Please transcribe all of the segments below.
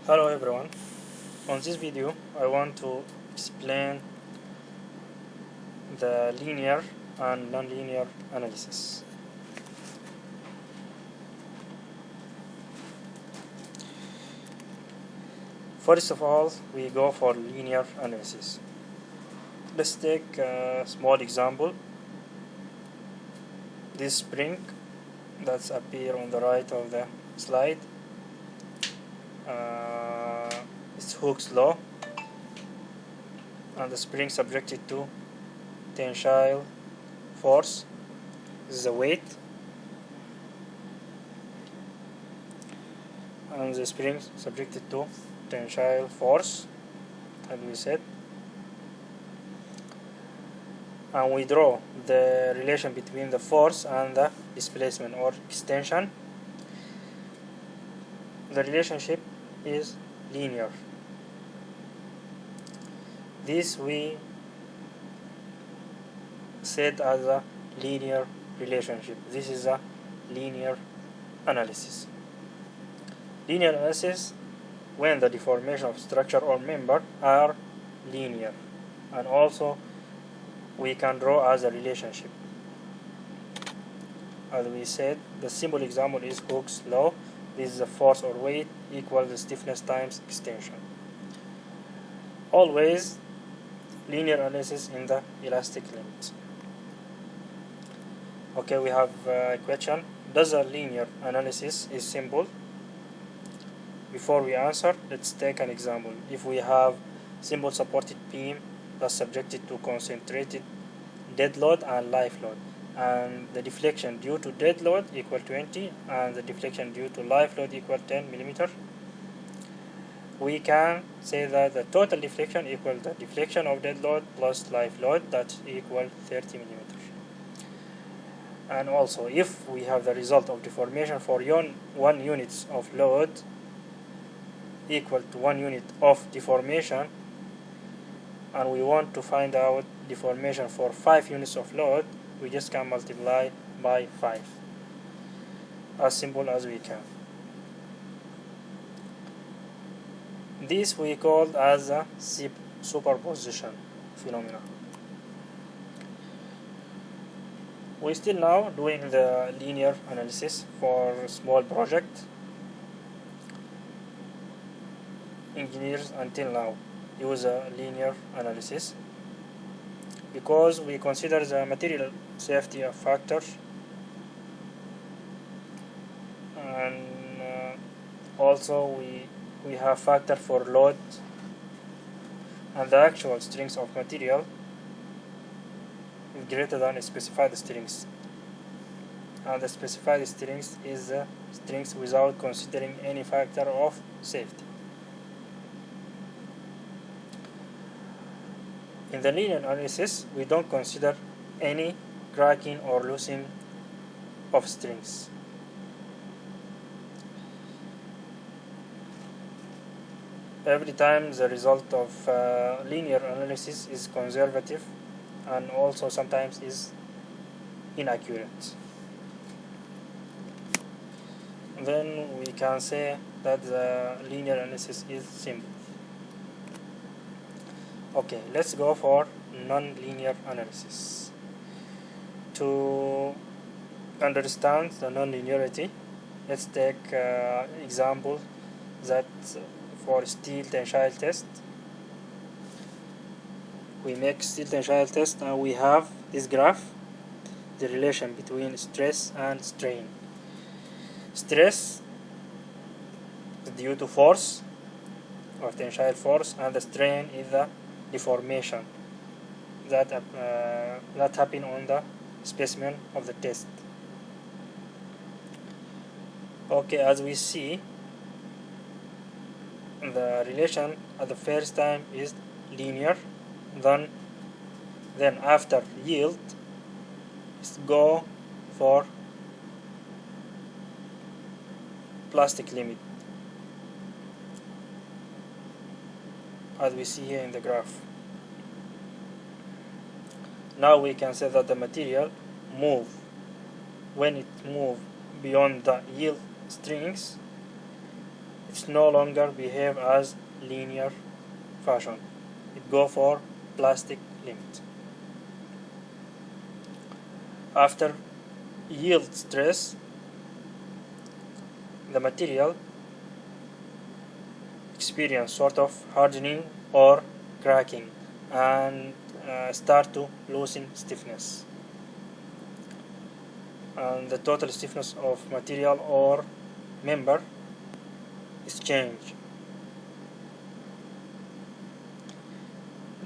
Hello everyone. On this video I want to explain the linear and nonlinear analysis. First of all, we go for linear analysis. Let's take a small example. This spring that's appear on the right of the slide, it's Hooke's law, and the spring subjected to tensile force. This is the weight, and the spring subjected to tensile force, as we said, and we draw the relation between the force and the displacement or extension. The relationship is linear. This we said as a linear relationship. This is a linear analysis. Linear analysis when the deformation of structure or member are linear, and also we can draw as a relationship. As we said, the simple example is Hooke's law. This is the force or weight equals the stiffness times extension. Always linear analysis in the elastic limits. Okay, we have a question. Does a linear analysis is simple? Before we answer, let's take an example. If we have simple supported beam that's subjected to concentrated dead load and life load, and the deflection due to dead load equal 20 and the deflection due to life load equal 10 millimeter, we can say that the total deflection equals the deflection of dead load plus life load, that equal 30 millimeters. And also, if we have the result of deformation for 1 unit of load equal to 1 unit of deformation, and we want to find out deformation for 5 units of load, we just can multiply by 5, as simple as we can. This we call as a superposition phenomenon. We still now doing the linear analysis for small project. Engineers until now use a linear analysis because we consider the material safety a factor, and also we have factor for load and the actual strength of material is greater than specified strength, and the specified strength is the strength without considering any factor of safety. In the linear analysis, we don't consider any cracking or loosening of strings. Every time the result of linear analysis is conservative and also sometimes is inaccurate. Then we can say that the linear analysis is simple. Okay, let's go for non-linear analysis. To understand the non-linearity, let's take example that for steel tensile test. We make steel tensile test and we have this graph, the relation between stress and strain. Stress is due to force or tensile force, and the strain is the deformation that happen on the specimen of the test. Okay, as we see, the relation at the first time is linear, then after yield go for plastic limit, as we see here in the graph. Now we can say that the material when it moves beyond the yield strings, it's no longer behave as linear fashion. It go for plastic limit. After yield stress, the material experience sort of hardening or cracking and start to loosen stiffness, and the total stiffness of material or member is changed.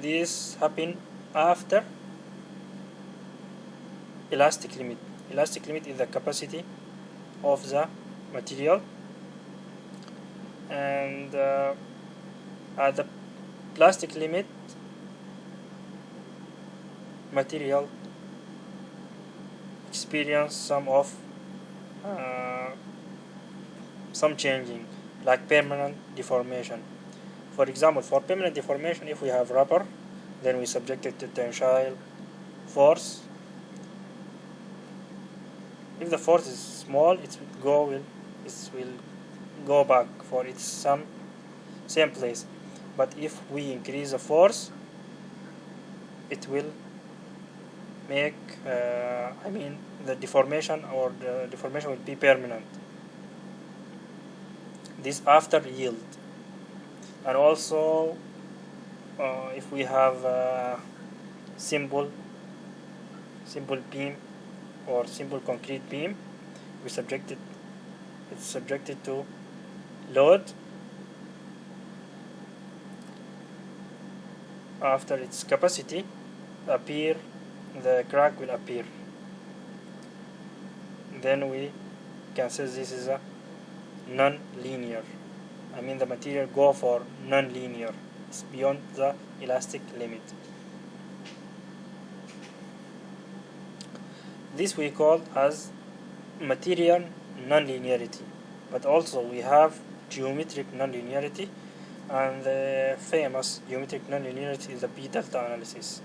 This happen after elastic limit. Elastic limit is the capacity of the material, and at the plastic limit, material experience some changing, like permanent deformation. For example, for permanent deformation, if we have rubber, then we subject it to tensile force. If the force is small, it will go back for its same place. But if we increase the force, it will make the deformation will be permanent. This after yield. And also if we have simple beam or simple concrete beam, it's subjected to load. After its capacity the crack will appear. Then we can say this is a non-linear. The material go for non-linear. It's beyond the elastic limit. This we call as material non-linearity. But also we have geometric non-linearity, and the famous geometric non-linearity is the p-delta analysis.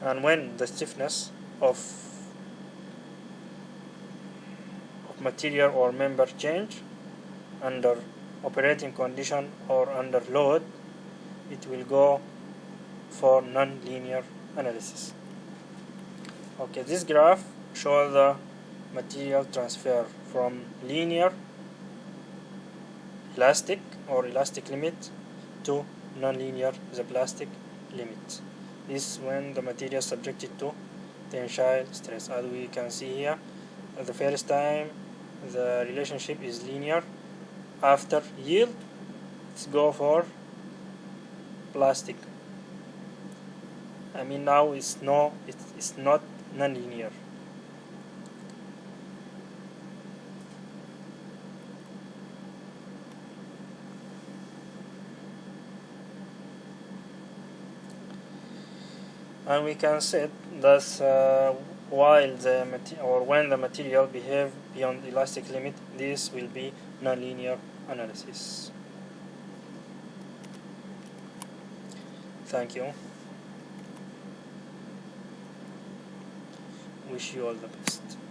And when the stiffness of material or member change under operating condition or under load, it will go for non-linear analysis. Okay, this graph shows the material transfer from linear elastic or elastic limit to non-linear the plastic limit. This when the material is subjected to tensile stress. As we can see here, at the first time the relationship is linear. After yield, let's go for plastic. Now it's not non-linear. And we can say that when the material behave beyond elastic limit, this will be nonlinear analysis. Thank you. Wish you all the best.